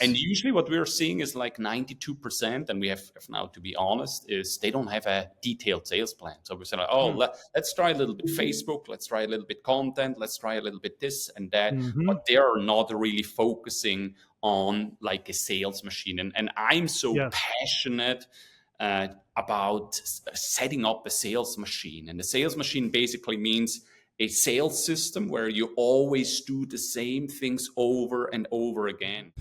And usually what we're seeing is like 92%, and we have now to be honest, is they don't have a detailed sales plan. So we're saying, like, oh, let's try a little bit Facebook, let's try a little bit content, let's try a little bit this and that. But they are not really focusing on like a sales machine. And I'm so passionate about setting up a sales machine. And the sales machine basically means a sales system where you always do the same things over and over again.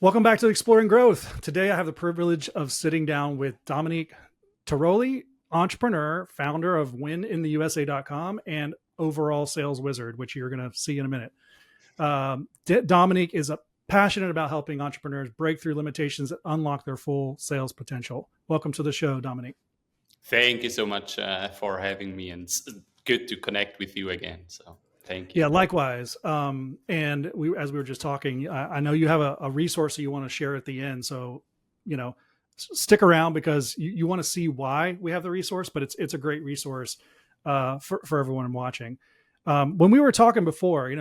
Welcome back to Exploring Growth. Today I have the privilege of sitting down with Dominik Tarolli, entrepreneur, founder of winintheusa.com and overall sales wizard, which you're going to see in a minute. Dominik is passionate about helping entrepreneurs break through limitations that unlock their full sales potential. Welcome to the show, Dominik. Thank you so much for having me, and it's good to connect with you again. So thank you. Yeah, likewise. And as we were just talking, I know you have a resource that you want to share at the end. So, stick around because you want to see why we have the resource, but it's a great resource for everyone watching. When we were talking before,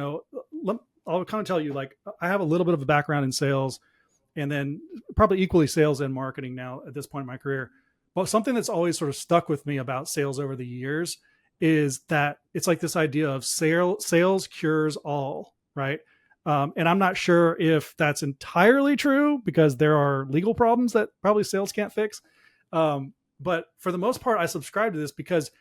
I'll kind of tell you, like, I have a little bit of a background in sales and then probably equally sales and marketing now at this point in my career. But something that's always sort of stuck with me about sales over the years is that it's like this idea of sales cures all, right? And I'm not sure if that's entirely true because there are legal problems that probably sales can't fix. But for the most part, I subscribe to this because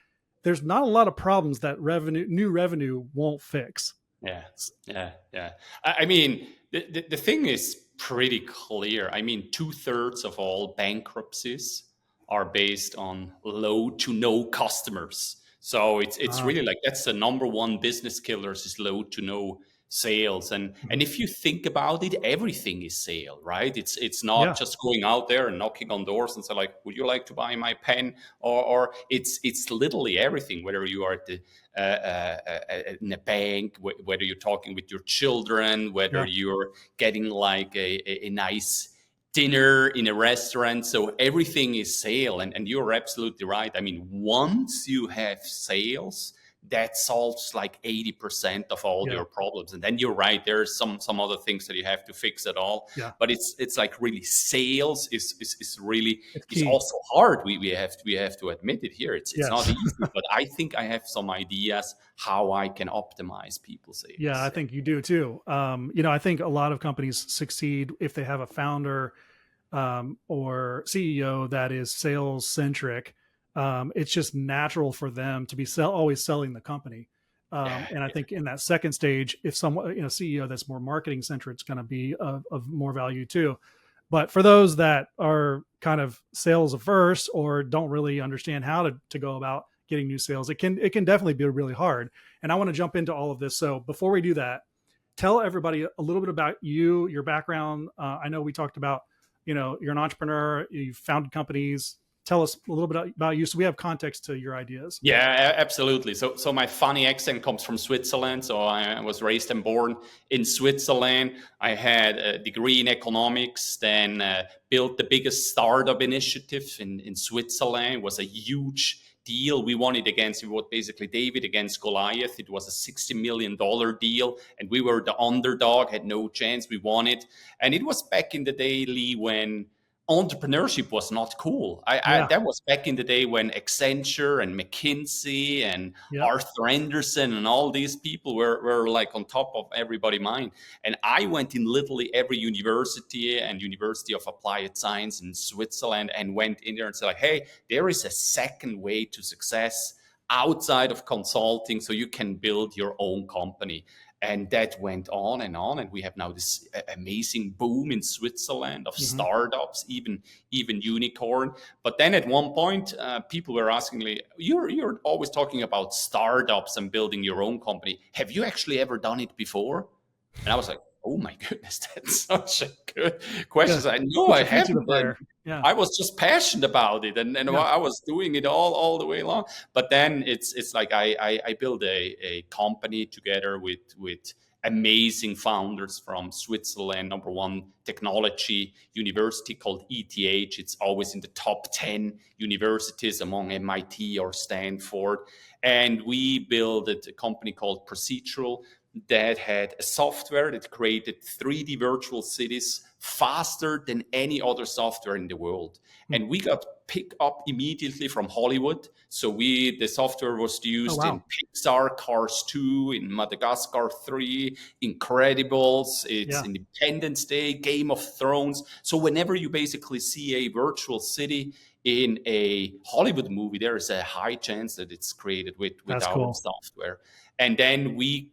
there's not a lot of problems that new revenue won't fix. Yeah. I mean, the thing is pretty clear. I mean, 2/3 of all bankruptcies are based on low to no customers. So it's really like that's the number one business killers is low to no sales. And if you think about it, everything is sale, right? It's not just going out there and knocking on doors and say like, would you like to buy my pen? Or it's literally everything, whether you are at the in a bank, whether you're talking with your children, whether you're getting like a nice dinner in a restaurant. So everything is sale. And you're absolutely right. I mean, once you have sales, that solves like 80% of all your problems. And then you're right, there's some other things that you have to fix at all. Yeah. But it's like really sales is really it's also hard. We have to admit it here. It's not easy, but I think I have some ideas how I can optimize people's sales. Yeah, I think you do too. I think a lot of companies succeed if they have a founder or CEO that is sales centric. It's just natural for them to be always selling the company. And I think in that second stage, if someone, CEO that's more marketing centric, it's going to be of more value too. But for those that are kind of sales averse or don't really understand how to go about getting new sales, it can definitely be really hard. And I want to jump into all of this. So before we do that, tell everybody a little bit about you, your background. I know we talked about, you're an entrepreneur, you've founded companies. Tell us a little bit about you so we have context to your ideas. Yeah, absolutely. So my funny accent comes from Switzerland. So I was raised and born in Switzerland. I had a degree in economics, then built the biggest startup initiative in Switzerland. It was a huge deal. We won it basically David against Goliath. It was a $60 million deal, and we were the underdog, had no chance. We won it. And it was back in the day, Lee, when entrepreneurship was not cool. That was back in the day when Accenture and McKinsey and Arthur Andersen and all these people were like on top of everybody's mind. And I went in literally every university and University of Applied Science in Switzerland and went in there and said like, hey, there is a second way to success outside of consulting so you can build your own company. And that went on, and we have now this amazing boom in Switzerland of startups, even unicorn. But then at one point, people were asking me, "You're always talking about startups and building your own company. Have you actually ever done it before?" And I was like, "Oh my goodness, that's such a good question." I know I haven't. I was just passionate about it, and I was doing it all the way along. But then it's like I built a company together with amazing founders from Switzerland, number one technology university called ETH. It's always in the top 10 universities among MIT or Stanford. And we built a company called Procedural. that had a software that created 3D virtual cities faster than any other software in the world. Hmm. And we got picked up immediately from Hollywood. So the software was Oh, used in wow. Pixar, Cars 2, in Madagascar 3, Incredibles, it's Yeah, Independence Day, Game of Thrones. So whenever you basically see a virtual city in a Hollywood movie, there is a high chance that it's created with that's our cool. software. And then we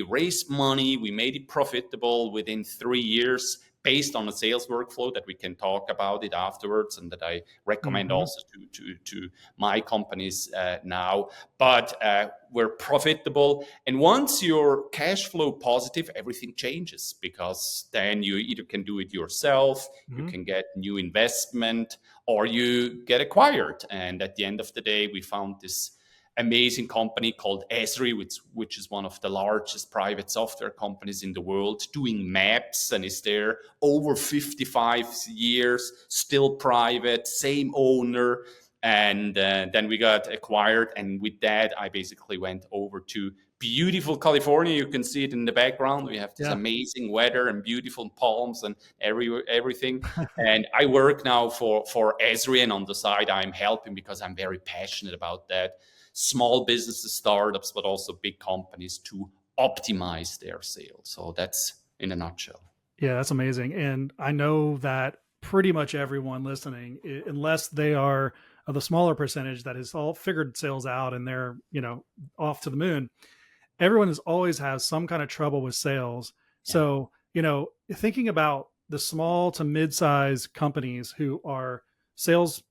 raised money, we made it profitable within 3 years based on a sales workflow that we can talk about it afterwards, and that I recommend Hmm. also to my companies now. But we're profitable, and once you're cash flow positive, everything changes, because then you either can do it yourself, you Hmm. can get new investment, or you get acquired. And at the end of the day, we found this amazing company called Esri, which is one of the largest private software companies in the world, doing maps, and is there over 55 years, still private, same owner. And then we got acquired. And with that, I basically went over to beautiful California. You can see it in the background. We have this Yeah. amazing weather and beautiful palms and everything. And I work now for Esri, and on the side, I'm helping because I'm very passionate about that. Small businesses, startups, but also big companies to optimize their sales. So that's in a nutshell. Yeah, that's amazing. And I know that pretty much everyone listening, unless they are of the smaller percentage that has all figured sales out and they're, off to the moon, everyone has always has some kind of trouble with sales. Yeah. So, thinking about the small to mid-size companies who are sales,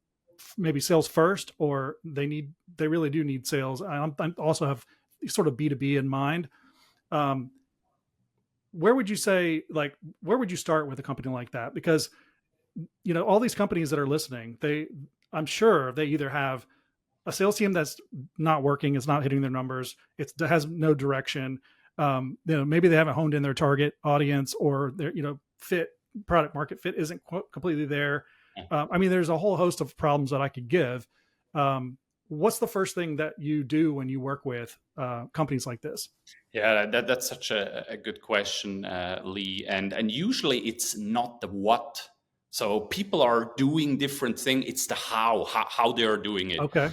maybe sales first, or they really do need sales. I also have sort of B2B in mind. Um, where would you say, like, where would you start with a company like that? Because, all these companies that are listening, I'm sure they either have a sales team that's not working, is not hitting their numbers, it has no direction. Maybe they haven't honed in their target audience, or their, fit product market fit isn't completely there. I mean, there's a whole host of problems that I could give. What's the first thing that you do when you work with companies like this? Yeah, that's such a good question, Lee. And usually it's not the what. So people are doing different things. It's the how they are doing it. Okay.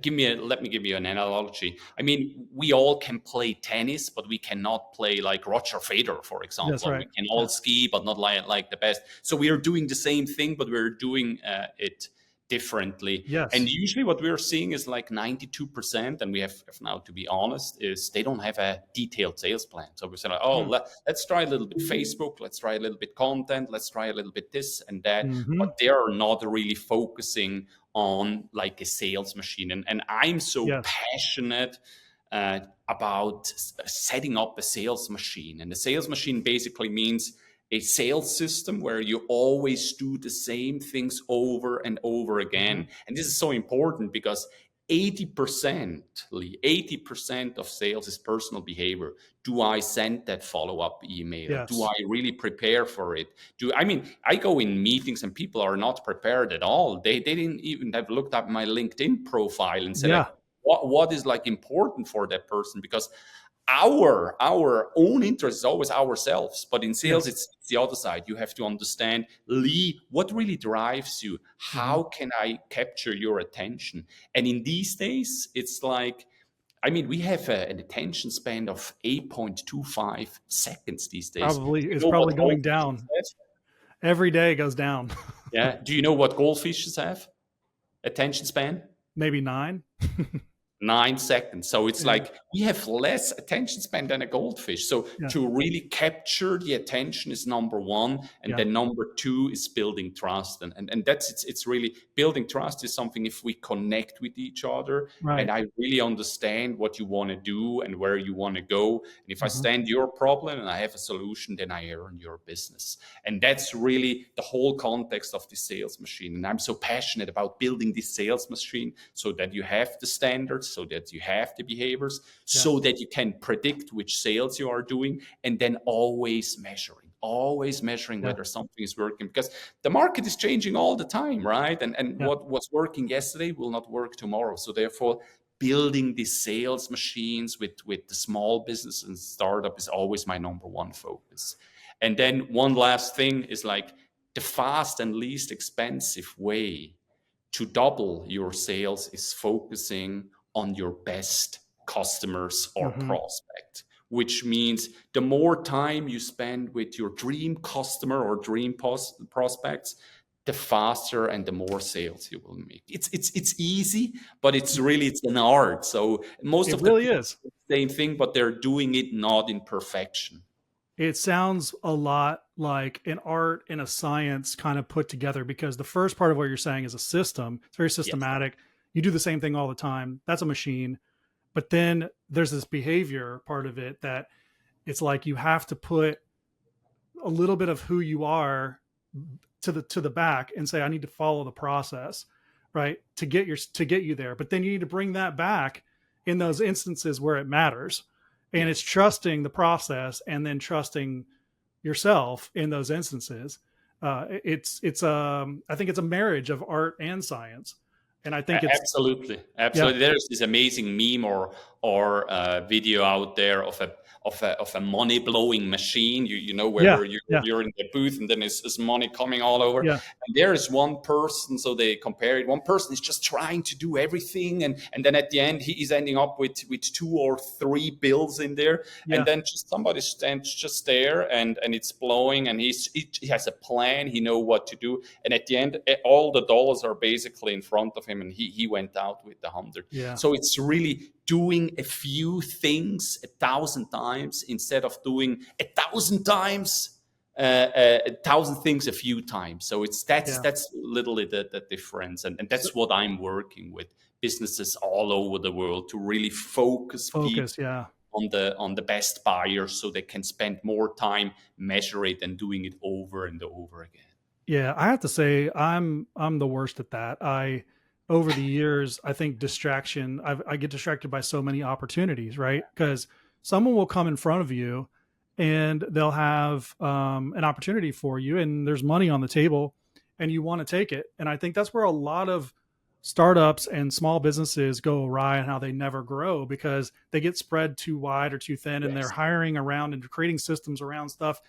Let me give you an analogy. I mean, we all can play tennis, but we cannot play like Roger Federer, for That's example. We right. can Yeah. all ski, but not like the best. So we are doing the same thing, but we're doing it differently. And Yes. usually what we're seeing is like 92%, and we have now to be honest, is they don't have a detailed sales plan. So we're saying, like, oh, Hmm. let's try a little bit Facebook, let's try a little bit content, let's try a little bit this and that. Hmm. But they are not really focusing on like a sales machine. And I'm so Yes. passionate about setting up a sales machine. And the sales machine basically means a sales system where you always do the same things over and over Hmm. again. And this is so important because 80%, 80% of sales is personal behavior. Do I send that follow-up email? Do I Yes. really prepare for it? I mean, I go in meetings and people are not prepared at all. They didn't even have looked at my LinkedIn profile and say like, Yeah. what is like important for that person? Because our own interest is always ourselves, but in sales Yes. it's the other side. You have to understand, Lee, what really drives you, Hmm. how can I capture your attention? And in these days it's like, I mean, we have an attention span of 8.25 seconds these days. Do Probably you it's know what probably going goldfishes down. have? Every day goes down. Yeah, do you know what goldfishes have attention span? Maybe 9. 9 seconds. So it's Yeah. like we have less attention span than a goldfish. So Yeah. to really capture the attention is number one. And Yeah. then number two is building trust. And that's it's really building trust is something if we connect with each other and Right. I really understand what you want to do and where you want to go. And if I Hmm. stand your problem and I have a solution, then I earn your business. And that's really the whole context of the sales machine. And I'm so passionate about building this sales machine so that you have the standards, so that you have the behaviors, Yeah. so that you can predict which sales you are doing, and then always measuring Yeah. whether something is working, because the market is changing all the time, right? And Yeah. what was working yesterday will not work tomorrow. So therefore, building these sales machines with the small business and startup is always my number one focus. And then one last thing is like the fast and least expensive way to double your sales is focusing on your best customers or Mm-hmm. prospect, which means the more time you spend with your dream customer or dream prospects, the faster and the more sales you will make. It's easy, but it's an art. So most It of the really people is. do the same thing, but they're doing it not in perfection. It sounds a lot like an art and a science kind of put together, because the first part of what you're saying is a system. It's very Yes. systematic. You do the same thing all the time. That's a machine. But then there's this behavior part of it that it's like you have to put a little bit of who you are to the back and say, I need to follow the process, right? To get you there. But then you need to bring that back in those instances where it matters. And it's Yes. trusting the process and then trusting yourself in those instances. I think it's a marriage of art and science. And I think it's, Absolutely, yeah, absolutely. There's this amazing meme or video out there of a money blowing machine. You know yeah, where yeah, you're in the booth and then is money coming all over. yeah, And there is one person, so they compare it. One person is just trying to do everything, and then at the end he's ending up with two or three bills in there, and yeah, then just somebody stands just there and it's blowing, and he has a plan. He know what to do, and at the end all the dollars are basically in front of him, and he went out with the 100. yeah, So it's really doing a few things 1,000 times instead of doing 1,000 times 1,000 things a few times. So yeah. that's literally the difference, and So that's what I'm working with businesses all over the world to really focus people focus, yeah. on the best buyers so they can spend more time measure it and doing it over and over again. Yeah, I have to say I'm the worst at that. I over the years, I think distraction, I get distracted by so many opportunities, right? Because someone will come in front of you and they'll have an opportunity for you, and there's money on the table and you want to take it. And I think that's where a lot of startups and small businesses go awry and how they never grow, because they get spread too wide or too thin, and they're Yes. hiring around and creating systems around stuff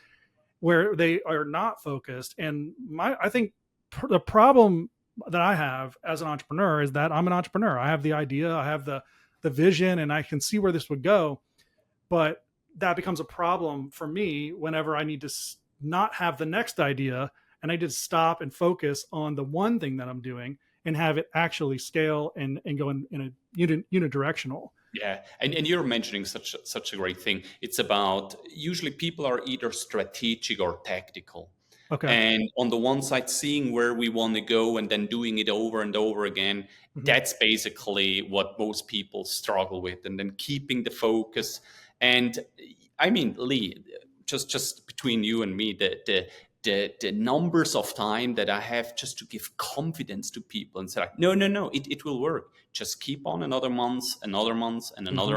where they are not focused. And I think the problem that I have as an entrepreneur is that I'm an entrepreneur. I have the idea, I have the vision, and I can see where this would go. But that becomes a problem for me whenever I need to not have the next idea, and I just stop and focus on the one thing that I'm doing and have it actually scale and go in a unidirectional. Yeah, and you're mentioning such a great thing. It's about usually people are either strategic or tactical. Okay. And on the one side, seeing where we want to go and then doing it over and over again, Hmm. that's basically what most people struggle with. And then keeping the focus. And I mean, Lee, just between you and me, the numbers of time that I have just to give confidence to people and say like, no, it will work. Just keep on another month, and another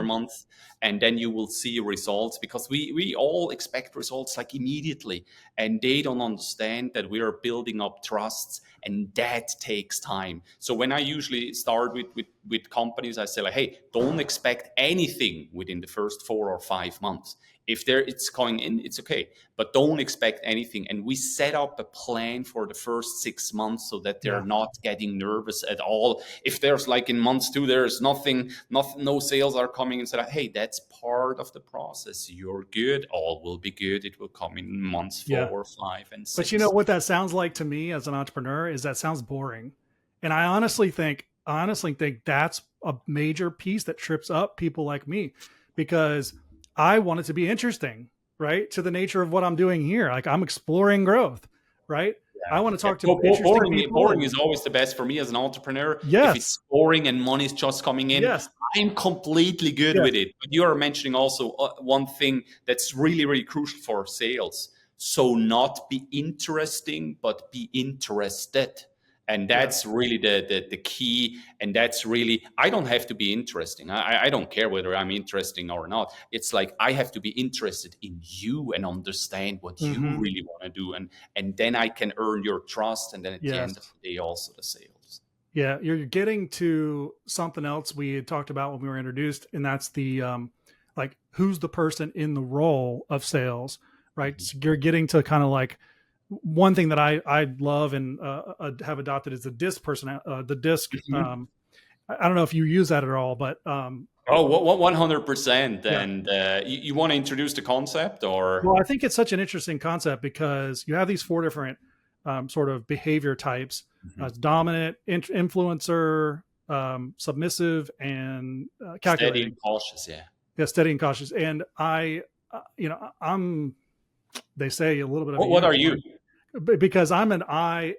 Hmm. month, and then you will see results, because we all expect results like immediately, and they don't understand that we are building up trusts, and that takes time. So when I usually start with companies, I say like, hey, don't expect anything within the first 4 or 5 months. If there it's going in, it's okay, but don't expect anything. And we set up a plan for the first 6 months so that they're Yeah. not getting nervous at all. If there's like in months two, there's nothing, no sales are coming, and say, hey, that's part of the process. You're good. All will be good. It will come in months Yeah. 4, 5, and 6. But you know what that sounds like to me as an entrepreneur is that sounds boring. And I honestly think that's a major piece that trips up people like me, because I want it to be interesting, right? To the nature of what I'm doing here. Like I'm exploring growth, right? I want to Yeah, talk to interesting people, boring and is always the best for me as an entrepreneur. If yes, it's boring and money's just coming in, yes, I'm completely good yes, with it. But you are mentioning also one thing that's really, really crucial for sales. So not be interesting, but be interested. And yeah, that's really the key. And that's really, I don't have to be interesting. I don't care whether I'm interesting or not. It's like I have to be interested in you and understand what you hmm, really want to do. And then I can earn your trust. And then at the end of yes. the day, also the sales. Yeah, you're getting to something else we had talked about when we were introduced, and that's the like who's the person in the role of sales, right? Mhm. So you're getting to kind of like one thing that I love and have adopted is the disc person, the disc. Mhm. I don't know if you use that at all, but Oh, 100%. yeah. And you want to introduce the concept or? Well, I think it's such an interesting concept because you have these four different sort of behavior types: Mhm. dominant, influencer, submissive, and Steady calculating. and cautious, yeah. Yeah, steady and cautious. And I'm they say a little bit of a What are you? unicorn because I'm an I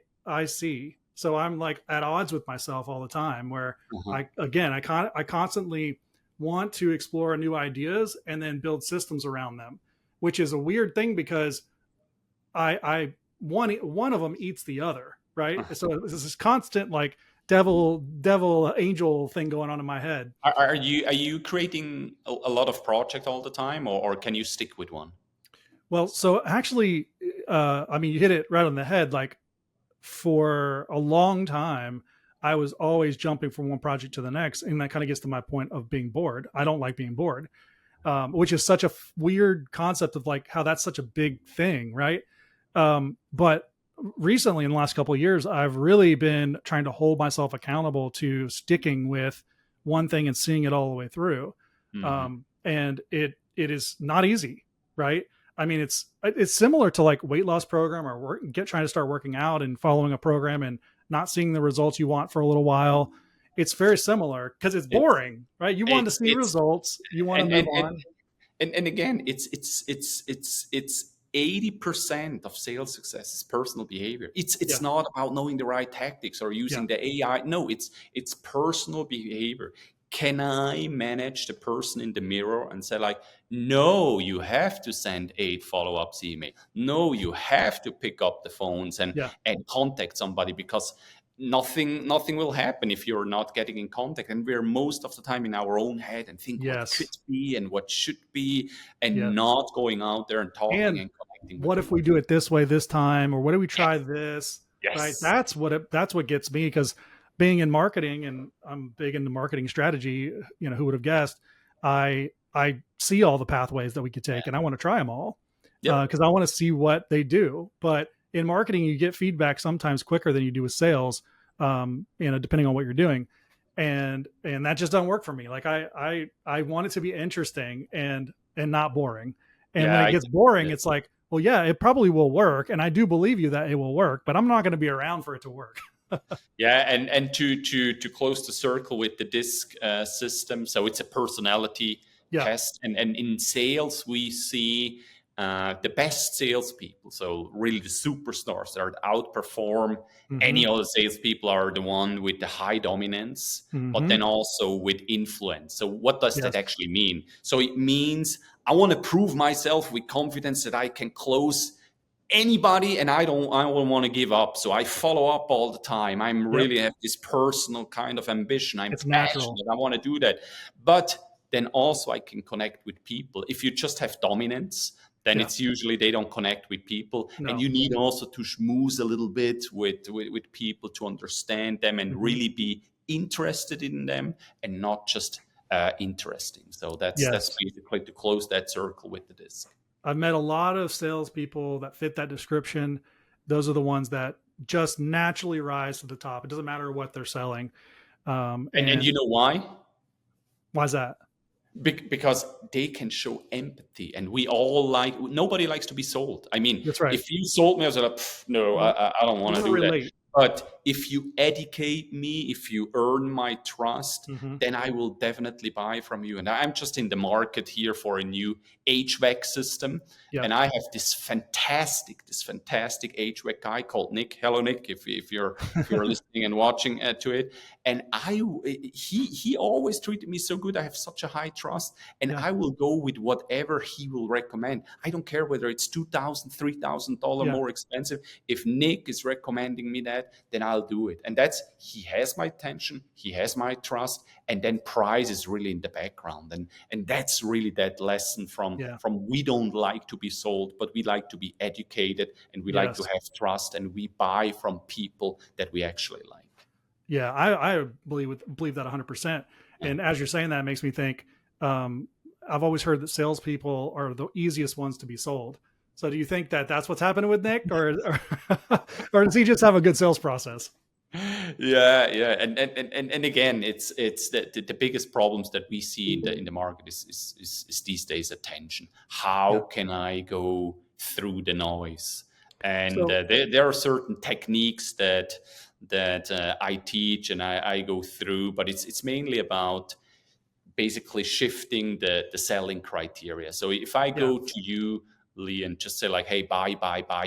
see. So I'm like at odds with myself all the time. Where Uh-huh. I constantly want to explore new ideas and then build systems around them, which is a weird thing because I one of them eats the other, right? Uh-huh. So it's this constant like devil angel thing going on in my head. Are you creating a lot of project all the time, or can you stick with one? Well, so actually, I mean, you hit it right on the head. Like for a long time, I was always jumping from one project to the next, and that kind of gets to my point of being bored. I don't like being bored, which is such a weird concept of like how that's such a big thing, right? But recently, in the last couple of years, I've really been trying to hold myself accountable to sticking with one thing and seeing it all the way through. Hmm. And it is not easy, right? I mean, it's similar to like weight loss program or trying to start working out and following a program and not seeing the results you want for a little while. It's very similar because it's It's boring, right? You want to see it's results, you want to and move on. and again, it's 80% of sales success is personal behavior. It's Yeah, not about knowing the right tactics or yeah, using the AI. No, it's personal behavior. Can I manage the person in the mirror and say like, no, you have to send 8 follow-ups email. No, you have to pick up the phones yeah. and contact somebody because nothing will happen if you're not getting in contact, and we're most of the time in our own head and think what could Yes, be and what should be, and yes. not going out there and talking And and connecting with what if we people. do it this way this time, or what if we try Yes, this? Right. yes. That's what gets me because being in marketing and I'm big into marketing strategy. You know, who would have guessed? I see all the pathways that we could take, and I want to try them all Yep. because I want to see what they do. But in marketing, you get feedback sometimes quicker than you do with sales. Depending on what you're doing, and that just doesn't work for me. Like I want it to be interesting and not boring. And when Yeah, it I gets can boring, see it's like, well, yeah, it probably will work, and I do believe you that it will work, but I'm not going to be around for it to work. Yeah, and to close the circle with the disc system, so it's a personality Yeah. test, and in sales we see the best salespeople, so really the superstars that outperform Hmm. any other salespeople are the one with the high dominance, but Hmm. then also with influence. So what does that Yes. actually mean? So it means I want to prove myself with confidence that I can close anybody, and I don't want to give up, so I follow up all the time. I'm Yep. really have this personal kind of ambition. I'm It's natural. passionate, I want to do that. But then also I can connect with people. If you just have dominance, then Yeah. it's usually they don't connect with people, and No. you need also to schmooze a little bit with people to understand them and Hmm. really be interested in them and not just interesting. So that's Yes. basically to close that circle with the disc. I've met a lot of salespeople that fit that description. Those are the ones that just naturally rise to the top. It doesn't matter what they're selling. And you And know why? why is that? Because they can show empathy, and we all like, nobody likes to be sold. I mean, That's right. if you sold me, I was like, no, You, I don't you want to want to do that. relate. But if you educate me, if you earn my trust, Hmm. then I will definitely buy from you. And I'm just in the market here for a new HVAC system, Yeah. and I have this fantastic HVAC guy called Nick. Hello, Nick, if you're listening and watching to it. And he always treated me so good. I have such a high trust, and Yeah. I will go with whatever he will recommend. I don't care whether it's $2,000, $3,000 Yeah. more expensive. If Nick is recommending me that, then I'll do it. And that's, he has my attention, he has my trust, and then price is really in the background. And that's really that lesson from Yeah. from we don't like to be sold, but we like to be educated, and we like to Yes. have trust, and we buy from people that we actually like. Yeah, I believe that 100%. Yeah. And as you're saying that, it makes me think. Um, I've always heard that salespeople are the easiest ones to be sold. So do you think that that's what's happening with Nick, or does he just have a good sales process? Yeah, and again, it's the biggest problems that we see in the market is these days attention. Yeah. How can I go through the noise? And So there are certain techniques that I teach and I go through, but it's mainly about basically shifting the selling criteria. So if I yeah, go to you, Lee, and just say like, hey, buy,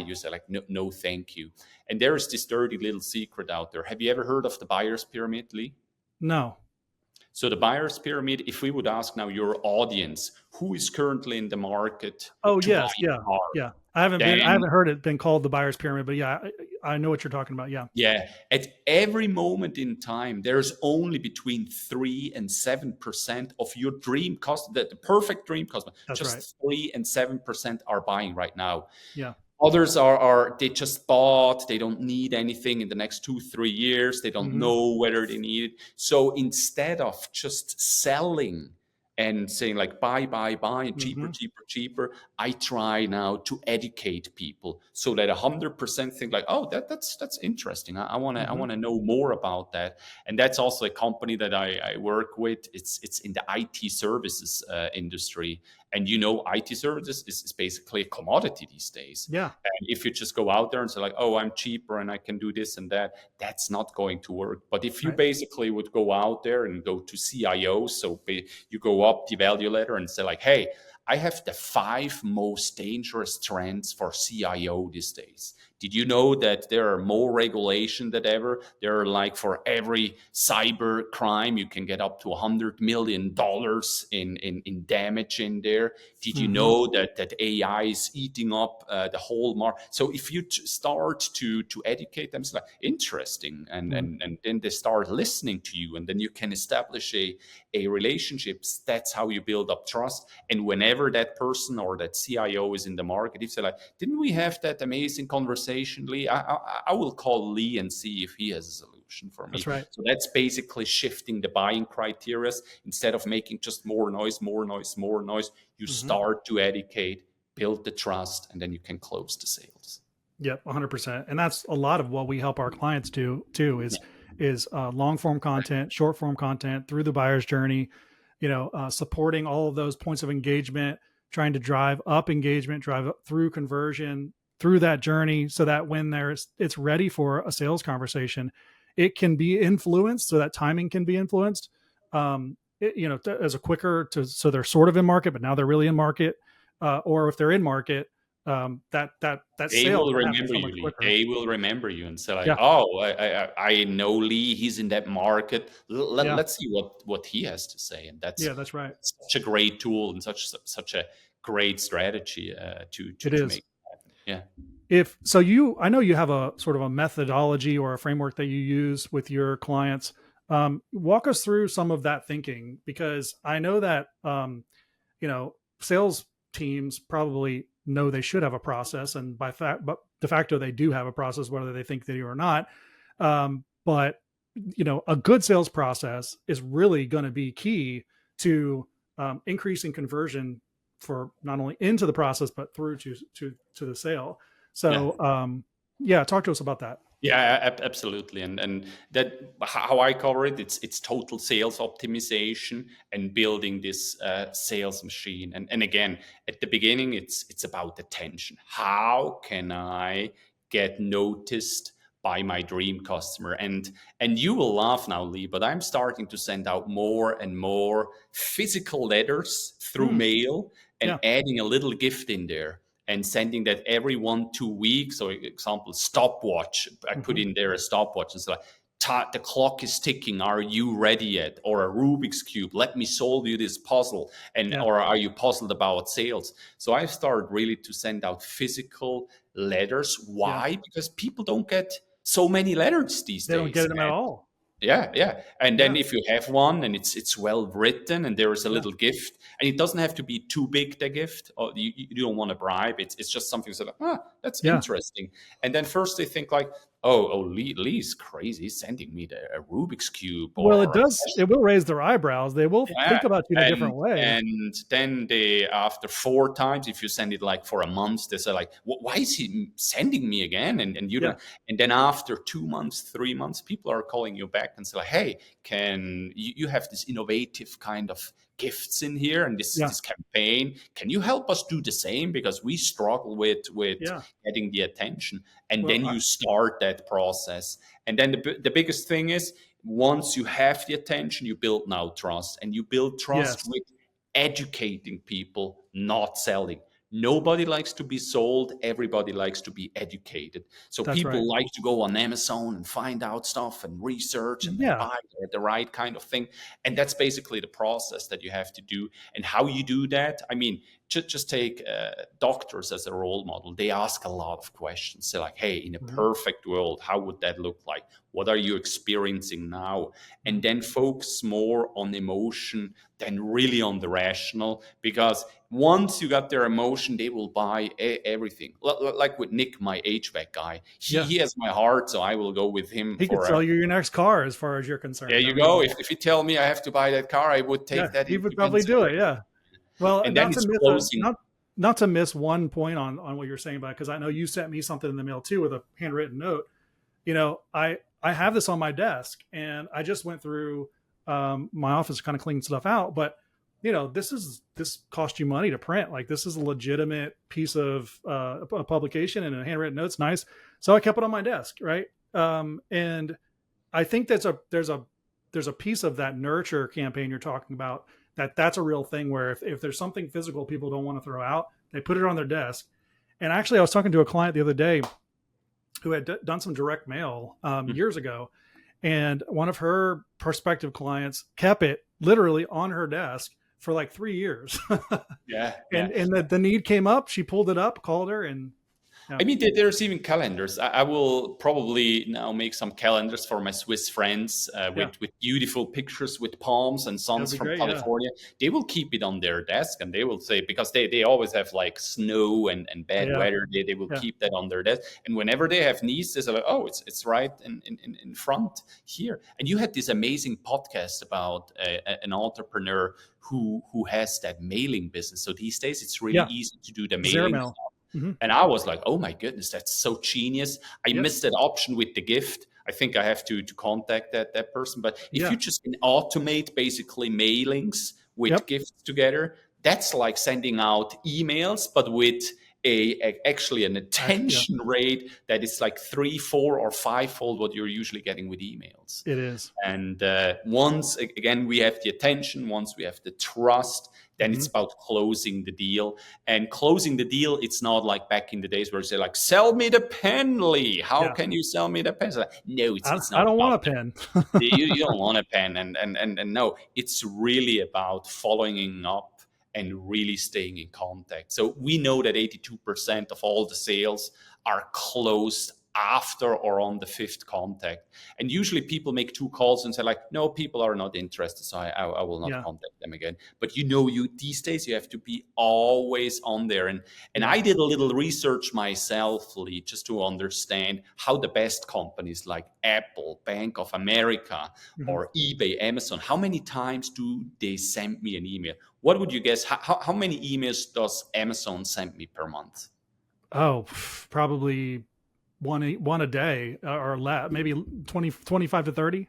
you say like, no, no, thank you. And there is this dirty little secret out there. Have you ever heard of the buyer's pyramid, Lee? no. So the buyer's pyramid, if we would ask now your audience, who is currently in the market Oh to buy yes, yeah, a car, yeah. I then haven't heard it been called the buyer's pyramid, but yeah, I know what you're talking about. Yeah, yeah, at every moment in time, there's only between 3 and 7% of your dream customer, the perfect dream customer, that's right. just 3 and 7% are buying right now. Yeah. Others are they just bought, they don't need anything in the next 2 3 years, they don't Hmm. know whether they need it. So instead of just selling and saying like buy and cheaper, Hmm. cheaper, cheaper, I try now to educate people so that 100% think like, oh, that's interesting. I want to I Hmm. want to know more about that. And that's also a company that I work with. It's in the IT services industry, and IT services is basically a commodity these days. Yeah. And if you just go out there and say like, oh, I'm cheaper and I can do this and that, that's not going to work. But if you Right. basically would go out there and go to CIOs, so you go up the value ladder and say like, hey, I have the 5 most dangerous trends for CIO these days. Did you know that there are more regulation than ever? There are like for every cyber crime, you can get up to $100 million in damage in there. Did you Hmm. know that AI is eating up the whole market? So if you start to educate them, it's like interesting, and then they start listening to you, and then you can establish a relationships. That's how you build up trust. And whenever that person or that CIO is in the market, if they're like, didn't we have that amazing conversation, Lee? I will call Lee and see if he has a solution for That's me. right. So that's basically shifting the buying criteria. Instead of making just more noise, more noise, more noise, you Hmm. start to educate, build the trust, and then you can close the sales. Yep, 100%. And that's a lot of what we help our clients do too. Is long form content, short form content through the buyer's journey. Supporting all of those points of engagement, trying to drive up engagement, drive up through conversion through that journey, so that when it's ready for a sales conversation, it can be influenced, so that timing can be influenced. As a quicker so they're sort of in market, but now they're really in market, or if they're in market, that They sale will can happen remember so you, much Lee. quicker. They will remember you and say like, Yeah, "Oh, I know Lee. He's in that market. yeah, Let's see what he has to say." And yeah. That's right. that's such a great tool and such a great strategy It to is. make it happen. Yeah. If so, I know you have a sort of a methodology or a framework that you use with your clients. Walk us through some of that thinking, because I know that sales teams probably know they should have a process, and but de facto they do have a process, whether they think they do or not. But a good sales process is really going to be key to increasing conversion for not only into the process but through to the sale. Yeah. So yeah, talk to us about that. Yeah, absolutely, and that how I cover it. It's total sales optimization and building this sales machine. And again, at the beginning, it's about attention. How can I get noticed by my dream customer? And you will laugh now, Lee, but I'm starting to send out more and more physical letters through Mm, mail and yeah. adding a little gift in there and sending that every 1 2 weeks. So, example, stopwatch. I put Hmm. in there a stopwatch and say, like, the clock is ticking. Are you ready yet? Or a Rubik's cube. Let me solve you this puzzle. And Yeah. or are you puzzled about sales? So I started really to send out physical letters. Yeah. Why? Because people don't get so many letters these They don't days. get them at all. Yeah. And then Yeah. if you have one and it's well written and there is a Yeah. little gift, and it doesn't have to be too big, the gift, or you don't want to bribe. It's just something so like, that's Yeah. interesting. And then first they think like, Lee's crazy. He's sending me a Rubik's Cube Well, it or does. It will raise their eyebrows. They will yeah. think about you in a different way. And then they, after 4 times, if you send it like for a month, they say like, why is he sending me again? And you Yeah. don't. And then after 2 months, 3 months, people are calling you back and say like, hey, can you have this innovative kind of gifts in here and Yeah. this campaign? Can you help us do the same because we struggle with Yeah. getting the attention? And Well, then you start that process. And then the biggest thing is, once you have the attention, you build now trust, and you build trust yes, with educating people, not selling. Nobody likes to be sold. Everybody likes to be educated. So that's right. people like to go on Amazon and find out stuff and research and Yeah. buy the right kind of thing. And that's basically the process that you have to do. And how you do that, I mean, just take doctors as a role model. They ask a lot of questions. They're like, hey, in a Mhm. perfect world, how would that look like? What are you experiencing now? And Mhm. then focus more on emotion than really on the rational. Because once you got their emotion, they will buy everything. Like with Nick, my HVAC guy, Yeah. he has my heart, so I will go with him He could for a. sell you your next car as far as you're There concerned. I you mean, go. If you tell me I have to buy that car, I would yeah, take that he would into probably do it. consideration. Yeah. Well, And then it's closing. not to miss one point on what you're saying about, because I know you sent me something in the mail too with a handwritten note. You know, I have this on my desk, and I just went through my office to kind of clean stuff out. But you know, this cost you money to print. Like, this is a legitimate piece of a publication, and a handwritten note's nice. So I kept it on my desk, right? And I think there's a piece of that nurture campaign you're talking about, that's a real thing, where if there's something physical people don't want to throw out, they put it on their desk. And actually, I was talking to a client the other day who had done some direct mail years ago, and one of her prospective clients kept it literally on her desk for like 3 years. Yeah, yeah. And the need came up. She pulled it up, called her, and yeah. I mean, there's even calendars. I will probably now make some calendars for my Swiss friends Yeah, with beautiful pictures with palms and that'd suns be from great. Yeah, California. They will keep it on their desk and they will say, because they always have like snow and bad yeah, weather, they will yeah. keep that on their desk. And whenever they have needs, they say, like, oh, it's right in front here. And you had this amazing podcast about an entrepreneur who has that mailing business. So these days, it's really Yeah, easy to do the Zero mailing. mail. Mm-hmm. And I was like, oh my goodness, that's so genius. I Yep. missed that option with the gift. I think I have to contact that person. But if Yeah. you just can automate basically mailings with Yep. gifts together, that's like sending out emails, but with actually an Yeah. attention rate that is like 3, 4, or 5-fold what you're usually getting with emails. It is. And once again we have the attention, once we have the trust, then Mm-hmm. it's about closing the deal. And closing the deal, it's not like back in the days where say like, "Sell me the pen, Lee. How Yeah. can you sell me the pen?" Like, no, it's I not don't want about a pen. you don't want a pen, and no, it's really about following up and really staying in contact. So we know that 82% of all the sales are closed after or on the fifth contact. And usually people make 2 calls and say like, no, people are not interested, so I will not Yeah. contact them again. But you these days you have to be always on there. And Yeah. I did a little research myself, Lee, just to understand how the best companies like Apple, Bank of America, Mm-hmm. or eBay, Amazon, how many times do they send me an email? What would you guess? How many emails does Amazon send me per month? Oh, probably one a day, or maybe 25 to 30.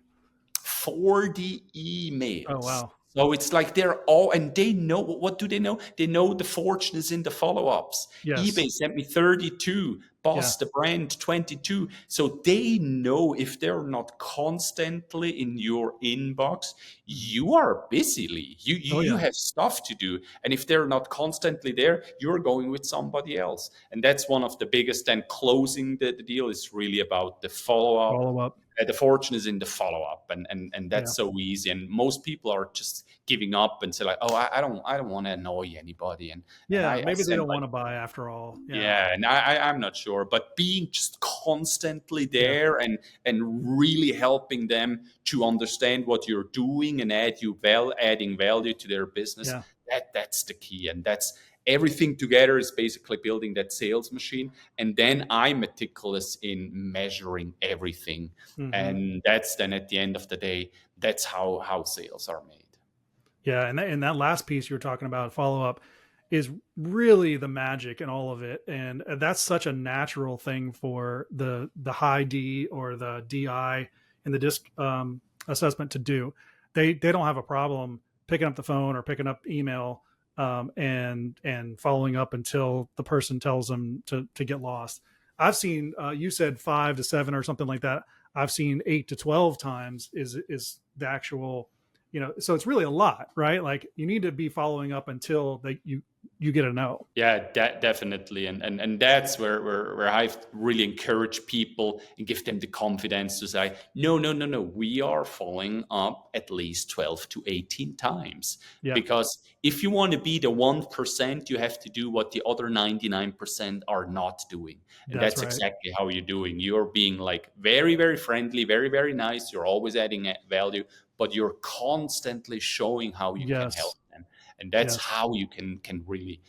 40 Oh, emails. wow. So it's like they're all, and they know, what do they know? They know the fortune is in the follow-ups. Yes. eBay sent me 32, Boss the brand 22. So they know if they're not constantly in your inbox, you are busy, Lee. You have stuff to do. And if they're not constantly there, you're going with somebody else. And that's one of the biggest. Then closing the deal is really about the follow-up. Follow up. The fortune is in the follow-up, and that's so easy. And most people are just giving up and say like, oh, I don't want to annoy anybody. And Maybe they don't like, want to buy after all. yeah, and I'm not sure, but being just constantly there and really helping them to understand what you're doing and adding value to their business, that's the key. And that's everything together is basically building that sales machine. And then I'm meticulous in measuring everything. Hmm. And that's then at the end of the day, that's how sales are made. Yeah, and that last piece you were talking about, follow up, is really the magic in all of it, and that's such a natural thing for the high D or the DI in the disc assessment to do. They don't have a problem picking up the phone or picking up email and following up until the person tells them to get lost. I've seen you said 5 to 7 or something like that. I've seen 8 to 12 times is the actual, so it's really a lot, right? Like you need to be following up until you get a no. Yeah, definitely, and that's where I really encourage people and give them the confidence to say, no, we are following up at least 12 to 18 times, Yeah, because if you want to be the 1%, you have to do what the other 99% are not doing, and that's that's right. exactly how you're doing. You're being like very, very friendly, very, very nice. You're always adding value, but you're constantly showing how you can help Yes, them, and that's yes. how you can really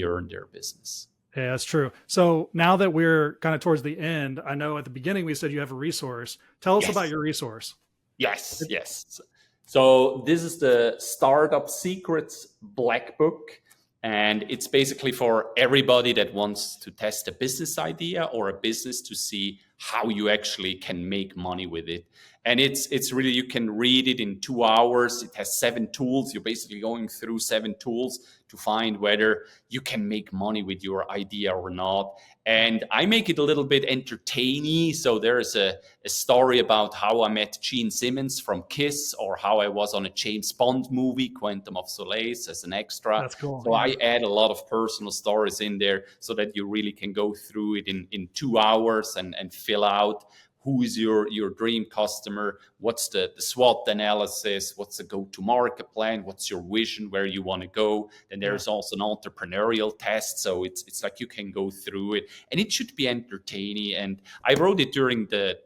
earn their business. Yeah, that's true. So now that we're kind of towards the end, I know at the beginning we said you have a resource. Tell us about Yes, your resource. yes. So this is the Startup Secrets Black Book, and it's basically for everybody that wants to test a business idea or a business to see how you actually can make money with it. And it's really, you can read it in 2 hours. It has 7 tools. You're basically going through 7 tools to find whether you can make money with your idea or not. And I make it a little bit entertaining. So there's a story about how I met Gene Simmons from Kiss, or how I was on a James Bond movie, Quantum of Solace, as an extra. That's cool. So Yeah. I add a lot of personal stories in there so that you really can go through it in 2 hours and fill out who is your dream customer, what's the SWOT analysis, what's the go-to-market plan, what's your vision, where you want to go. Then Yeah. there's also an entrepreneurial test. So it's like you can go through it, and it should be entertaining. And I wrote it during the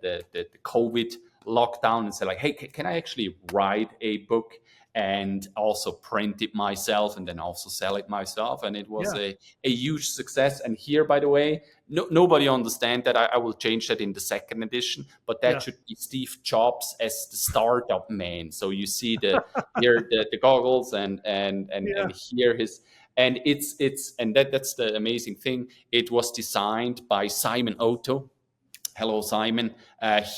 COVID lockdown and said like, hey, can I actually write a book and also print it myself and then also sell it myself? And it was Yeah. a huge success. And here, by the way, nobody understand that. I will change that in the second edition, but that Yeah. should be Steve Jobs as the startup man. So you see here the goggles and Yeah. here his, and and that's the amazing thing. It was designed by Simon Otto. Hello, Simon.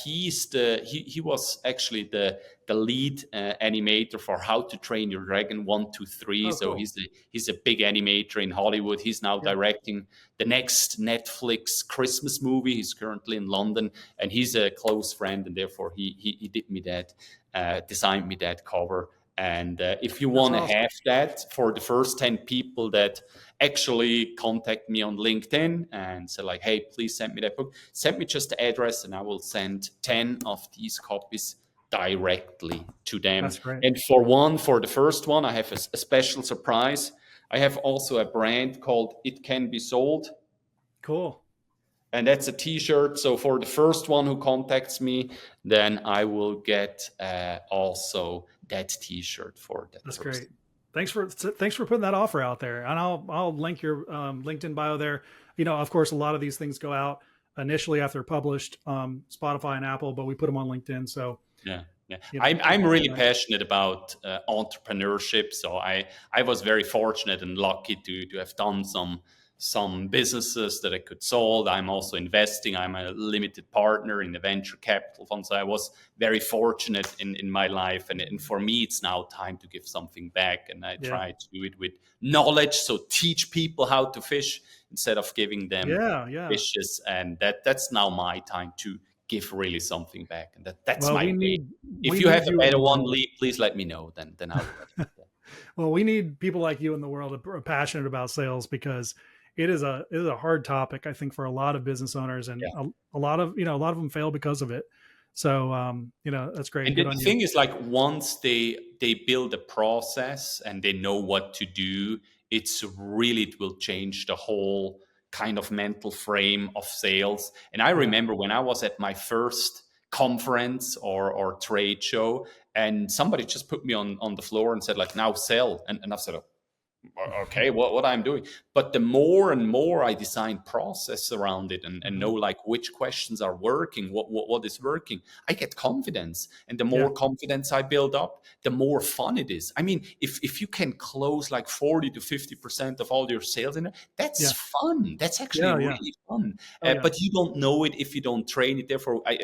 He was actually the lead animator for How to Train Your Dragon 1, 2, 3. Oh, So cool. he's a big animator in Hollywood. He's now Yeah. directing the next Netflix Christmas movie. He's currently in London, and he's a close friend, and therefore he did me that, designed me that cover. And if you That's want to awesome. have that for the first 10 people that actually contact me on LinkedIn and say like, hey, please send me that book, send me just the address and I will send 10 of these copies directly to them. That's great. And for the first one, I have a special surprise. I have also a brand called It Can Be Sold, Cool. and that's a t-shirt. So for the first one who contacts me, then I will get also that t-shirt for that That's person. great. Thanks for putting that offer out there, and I'll link your LinkedIn bio there. Of course, a lot of these things go out initially after they're published, Spotify and Apple, but we put them on LinkedIn. So Yeah. Yeah. keep I'm that really nice. passionate about entrepreneurship. So I was very fortunate and lucky to have done some businesses that I could sold. I'm also investing. I'm a limited partner in the venture capital fund. So I was very fortunate in my life. And for me, it's now time to give something back. And I Yeah. try to do it with knowledge. So teach people how to fish instead of giving them Yeah. Yeah. fishes. And that's now my time to give really something back. And that's Well, my we way. need If we you have need a you in better the one, world. please let me know. Then I will let you know. Well, we need people like you in the world that are passionate about sales, because it is a hard topic, I think, for a lot of business owners, and Yeah. a lot of them fail because of it. So that's great. And Good the on you. thing is, like, once they build a process and they know what to do, it will change the whole kind of mental frame of sales. And I Yeah. remember when I was at my first conference or trade show, and somebody just put me on the floor and said, like, now sell. And I said, Okay, what I'm doing. But the more and more I design process around it and Hmm. know like which questions are working, what is working, I get confidence. And the Yeah. more confidence I build up, the more fun it is. I mean, if you can close like 40 to 50% of all your sales in it, that's Yeah. fun. That's actually Yeah. Yeah. really fun. Oh yeah. But you don't know it if you don't train it. Therefore, I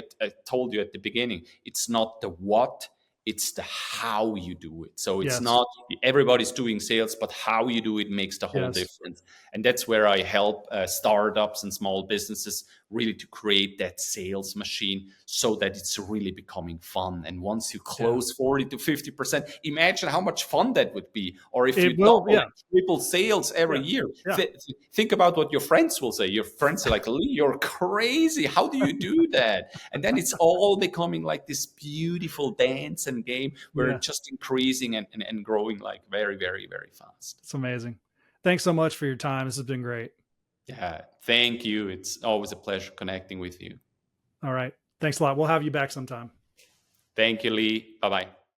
told you at the beginning, it's not the what, it's the how you do it. So it's Yes. not everybody's doing sales, but how you do it makes the whole Yes. difference. And that's where I help startups and small businesses really to create that sales machine so that it's really becoming fun. And once you Yeah. close 40 to 50%, imagine how much fun that would be. Or if It you will. double Yeah. and triple sales every Yeah. year, Yeah. think about what your friends will say. Your friends are like, Lee, you're crazy. How do you do that? And then it's all becoming like this beautiful dance and game where Yeah. it's just increasing and growing like very, very, very fast. It's amazing. Thanks so much for your time. This has been great. Yeah, thank you. It's always a pleasure connecting with you. All right. Thanks a lot. We'll have you back sometime. Thank you, Lee. Bye bye.